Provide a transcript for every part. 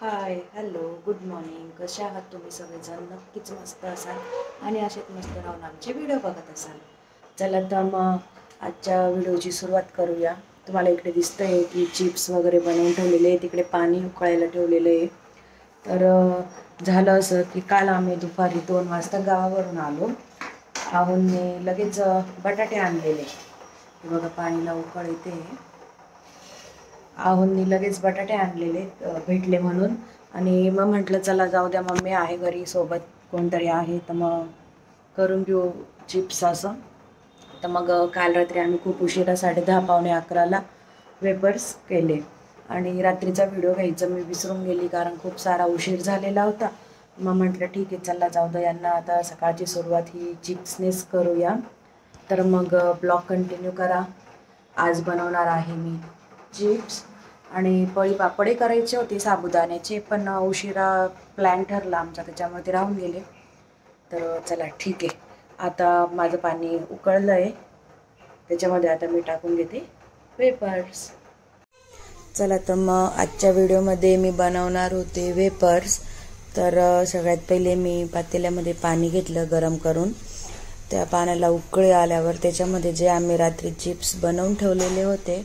Hi hello good morning. कसे आहात तुम्ही सगळेजण? नक्कीच मस्त असाल आणि असेच मस्त राहून आमचे व्हिडिओ बघत असाल. चला तर मग आजच्या व्हिडिओची सुरुवात करूया. तुम्हाला इकडे दिसतंय की चिप्स वगैरे बनवून ठेवलेले आहे, तिकडे पाणी उकळायला ठेवलेलं आहे. तर झालं असं की काल आम्ही दुपारी 2 वाजता गावावरून आलो. आहोंनी लगेच बटाटे आणलेले. बघा पाणीला उकळ येते. आहोंनी लगेच बटाटे आणलेले भेटले म्हणून. आणि मग म्हटलं चला जाऊ द्या, मम्मी आहे घरी, सोबत कोणतरी आहे तर मग करून घेऊ चिप्स असं. तर मग काल रात्री आम्ही खूप उशिरा 10:30 पावणे 11ला वेपर्स केले. आणि रात्रीचा व्हिडिओ घ्यायचं मी विसरून गेली, कारण खूप सारा उशीर झालेला होता. मग म्हटलं ठीक आहे चला जाऊ द्या, यांना आता सकाळची सुरुवात ही चिप्सनेच करूया. तर मग ब्लॉग कंटिन्यू करा. आज बनवणार आहे मी चिप्स. आणि पळी पापडे करायचे होते साबुदाण्याचे, पण उशिरा प्लॅन ठरला आमचा, त्याच्यामुळे ते राहून गेले. तर चला ठीक आहे, आता माझं पाणी उकळलं आहे, त्याच्यामध्ये आता मी टाकून घेते वेपर्स. चला तर मग आजच्या व्हिडिओमध्ये मी बनवणार होते वेपर्स. तर सगळ्यात पहिले मी पातेल्यामध्ये पाणी घेतलं गरम करून. त्या पाण्याला उकळी आल्यावर त्याच्यामध्ये जे आम्ही रात्री चिप्स बनवून ठेवलेले होते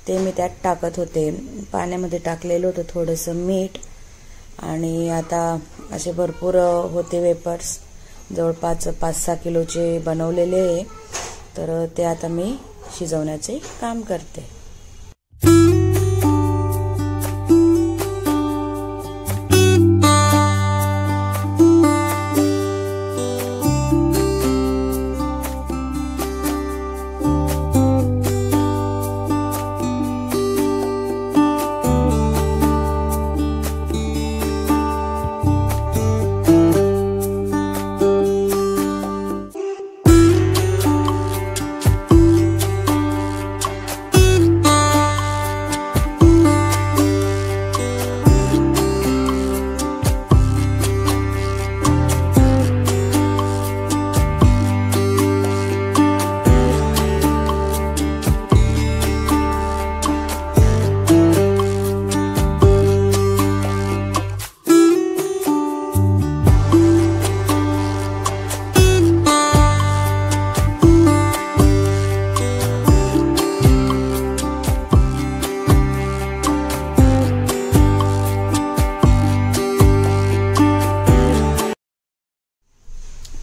ते मी त्यात टाकत होते. पाण्यामध्ये टाकलेलं होतं थोडंसं मीठ. आणि आता असे भरपूर होते वेपर्स, जवळपास 5-6 किलोचे बनवलेले आहे. तर ते आता मी शिजवण्याचे काम करते.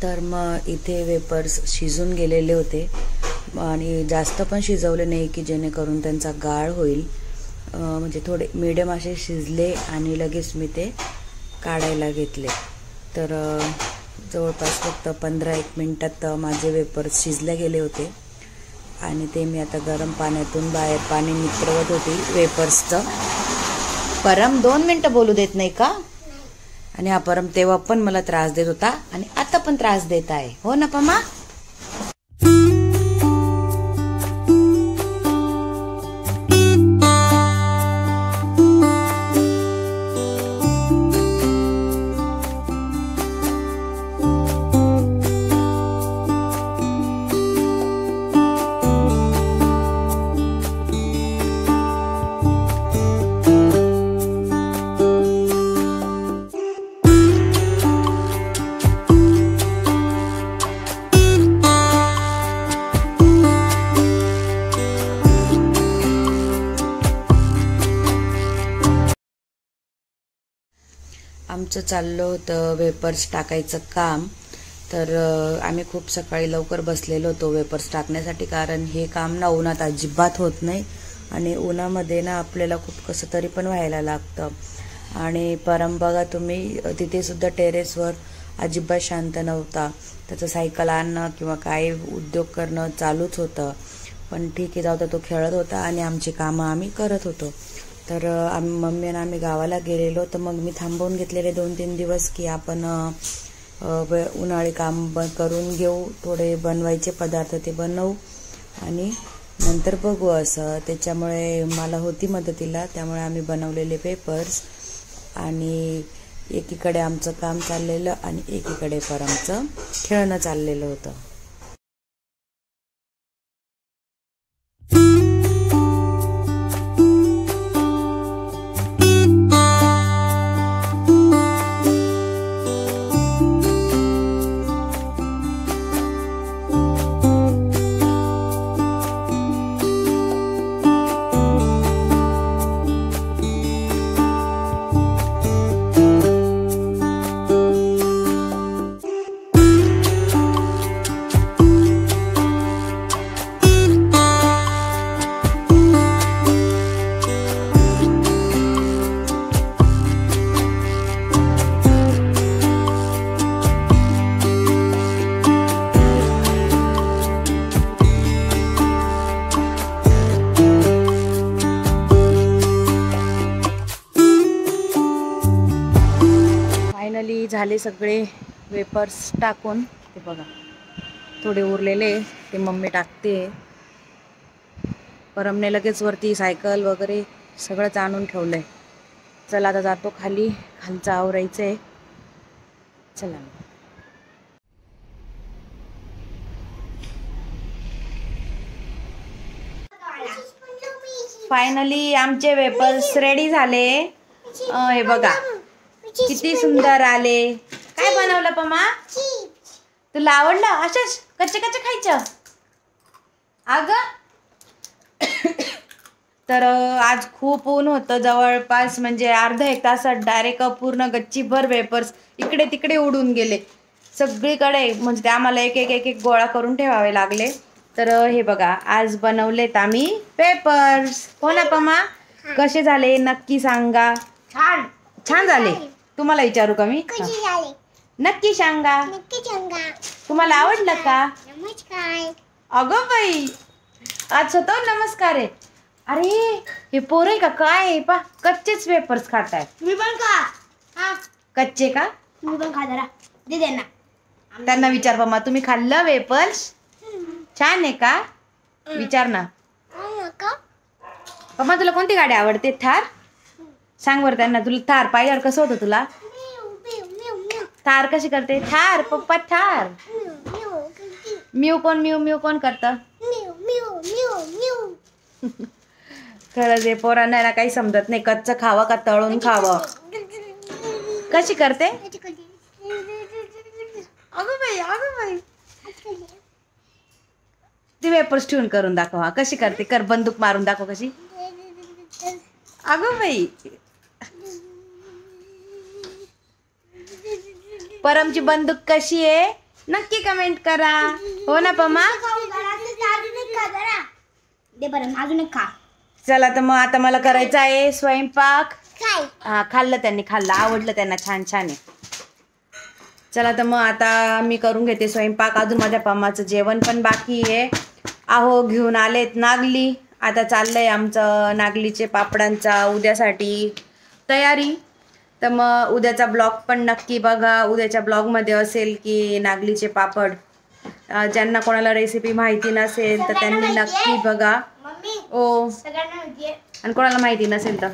तर मग इथे वेपर्स शिजून गेलेले होते आणि जास्त पण शिजवले नाही की जेणेकरून त्यांचा गाळ होईल. म्हणजे थोडे मीडियम असे शिजले आणि लगेच मी ते काढायला घेतले. तर जवळपास फक्त 15-1 मिनिटात माझे वेपर्स शिजले गेले होते. आणि ते मी आता गरम पाण्यातून बाहेर पाणी नितरवत होती वेपर्सचं. परम 2 मिनिटं बोलू देत नाही का? आणि हा परम तेव्हा पण मला त्रास देत होता आणि आता पण त्रास देत आहे, हो ना पमा? आमचं चाललं होतं वेपर्स टाकायचं काम. तर आम्ही खूप सकाळी लवकर बसलेलो होतो वेपर्स टाकण्यासाठी, कारण हे काम ना उन्हात अजिबात होत नाही. आणि उन्हामध्ये ना आपल्याला खूप कसं तरी पण व्हायला लागतं. आणि परम बघा तुम्ही, तिथे सुद्धा टेरेसवर अजिबात शांत नव्हता. त्याचं सायकल आणणं किंवा काय उद्योग करणं चालूच होतं. पण ठीक आहे, जाऊ दे, तो खेळत होता आणि आमची कामं आम्ही करत होतो. तर मम्मी आणि आम्ही गावाला गेलेलो. तर मग मी थांबवून घेतलेले 2-3 दिवस की आपण उन्हाळी काम करून घेऊ, थोडे बनवायचे पदार्थ ते बनवू आणि नंतर बघू असं. त्याच्यामुळे मला होती मदतीला, त्यामुळे आम्ही बनवलेले पेपर्स. आणि एकीकडे आमचं काम चाललेलं आणि एकीकडे परमचं खेळणं चाललेलं होतं. फायनली झाले सगळे वेपर्स टाकून. ते बघा थोडे उरलेले ते मम्मी टाकते. परमने लगेच वरती सायकल वगैरे सगळंच आणून ठेवलंय. चला आता जातो खाली, खालचं आवरायचं आहे. चला फायनली आमचे वेपर्स रेडी झाले. हे बघा किती सुंदर आले. काय बनवलं पमा? तुला आवडलं? अशाच कच्चे कच्चे खायचं अगं. तर आज खूप ऊन होतं, जवळपास म्हणजे अर्धा एक तासात डायरेक्ट पूर्ण गच्चीभर वेपर्स इकडे तिकडे उडून गेले सगळीकडे. म्हणजे ते आम्हाला एक एक एक एक गोळा करून ठेवावे लागले. तर हे बघा आज बनवलेत आम्ही पेपर्स. हो ना पमा? कसे झाले नक्की सांगा. छान छान झाले. तुम्हाला विचारू का मी? नक्की सांगा. तुम्हाला आवडलं का? नमस्कार. अगं बाई आज स्वतः नमस्कार आहे. अरे हे पोर आहे का काय आहे पा, कच्चेच वेपर्स खात आहेत. तुम्ही पण खा. हा कच्चे का? तुम्ही पण खा जरा. दे दे ना. त्यांना विचार पमा, तुम्ही खाल्लं वेपर्स? छान आहे का? विचार ना. पमा तुला कोणती गाडी आवडते? थार? सांग बरं त्यांना. तुला थार पाहिल्यावर कसं होतं तुला? थार कशी करते? थार पप्पा थार. म्यू कोण म्यू म्यू कोण करतं? खरंच हे पोरांना ना काही समजत नाही. कच्चं खावं का तळून खावं? कशी करते? अगं बाई ती वेपर्स ठेवून करून दाखव. हा कशी करते कर, बंदूक मारून दाखव कशी. अगं बाई परमची बंदूक कशी आहे नक्की कमेंट करा. हो ना पमा? दे बरं अजून एक खा. चला तर मग आता मला करायचं आहे स्वयंपाक. हा खाल्लं त्यांनी, खाल्लं आवडलं त्यांना, छान छान आहे. चला तर मग आता मी करून घेते स्वयंपाक. अजून माझ्या पम्माचं जेवण पण बाकी आहे. आहो घेऊन आलेत नागली. आता चाललंय आमचं नागलीचे पापडांचा उद्यासाठी तयारी. तर मग उद्याचा ब्लॉग पण नक्की बघा. उद्याच्या ब्लॉगमध्ये असेल की नागलीचे पापड. ज्यांना कोणाला रेसिपी माहिती नसेल तर त्यांनी नक्की बघा. ओ आणि कोणाला माहिती नसेल तर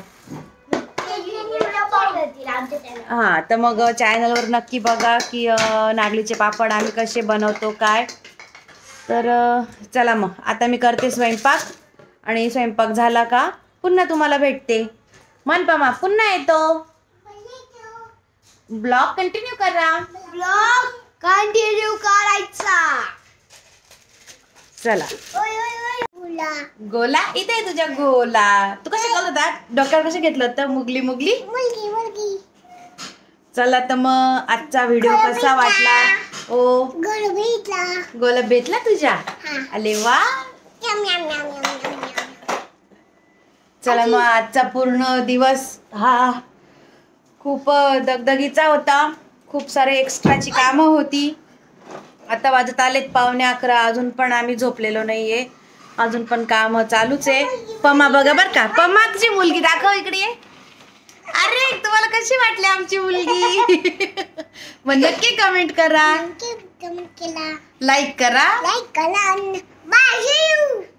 हां तर मग चॅनलवर नक्की बघा की नागलीचे पापड आम्ही कसे बनवतो काय. तर चला मग आता मी करते स्वयंपाक आणि स्वयंपाक झाला का पुन्हा तुम्हाला भेटते. मन पमा पुन्हा येतो. ब्लॉग कंटिन्यू करा. ब्लॉग कंटिन्यू करायचा. चला गोला इथे आहे तुझ्या गोला. तू कसे करत होता? डोक्यावर कसं घेतलं होतं? मुगली मुगली. चला तर मग आजचा व्हिडिओ कसा वाटला? ओ गोला भेटला तुझ्या? अरे वा. चला मग आजचा पूर्ण दिवस हा खूप दगदगीचा होता. खूप सारे एक्स्ट्राची कामं होती. आता वाजत आलेत 11:15. अजून पण आम्ही झोपलेलो नाहीये. अजून पण काम चालूच आहे. पमा बघा बर का. पमा तुझी मुलगी दाखव इकडे. अरे तुम्हाला कशी वाटली आमची मुलगी? मग नक्की कमेंट करा, लाईक करा.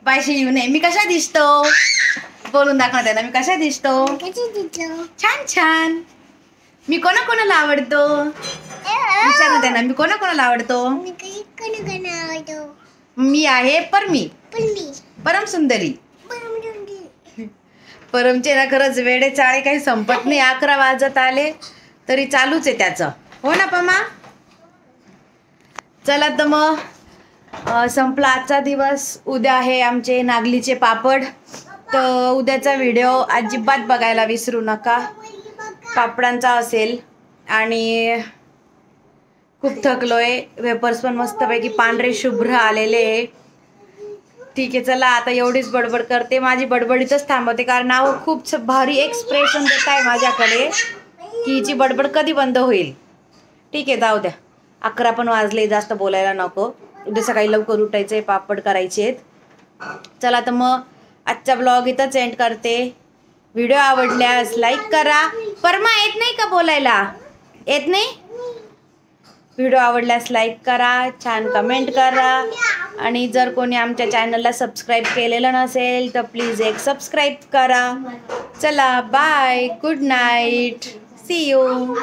पायशी येऊ नये. मी कशा दिसतो बोलून दाखव त्यांना. मी कशा दिसतो? छान छान. मी कोणाकोणाला आवडतो विचार ना त्यांना. मी कोणाकोणाला आवडतो? मी आहे परम सुंदरी. परमचे ना खरंच वेडे चाळे काही संपत नाही. 11 वाजत आले तरी चालूच आहे त्याचं. हो ना पमा? चला तर मग संपला आजचा दिवस. उद्या आहे आमचे नागलीचे पापड. तर उद्याचा व्हिडिओ अजिबात बघायला विसरू नका. पापडांचा असेल. आणि खूप थकलोय. वेपर्स पण मस्तपैकी पांढरे शुभ्र आलेले आहे. ठीक आहे चला आता एवढीच बडबड करते. माझी बडबडीतच थांबवते कारण नाव खूप भारी एक्सप्रेशन देत आहे माझ्याकडे की हिची बडबड कधी बंद होईल. ठीक आहे जाऊ द्या. 11 पण वाजले. जास्त बोलायला नको. उद्या सकाळी लवकर उठायचे, पापड करायचे आहेत. चला तर मग आजचा ब्लॉग इथंच एंड करते. व्हिडिओ आवडल्यास लाईक करा. परमा येत नाही का बोलायला? येत नाही? व्हिडिओ आवडल्यास लाईक करा, छान कमेंट करा आणि जर कोणी आमच्या चॅनलला सबस्क्राईब केलेलं नसेल तर प्लीज एक सबस्क्राईब करा. चला bye, good night, see you.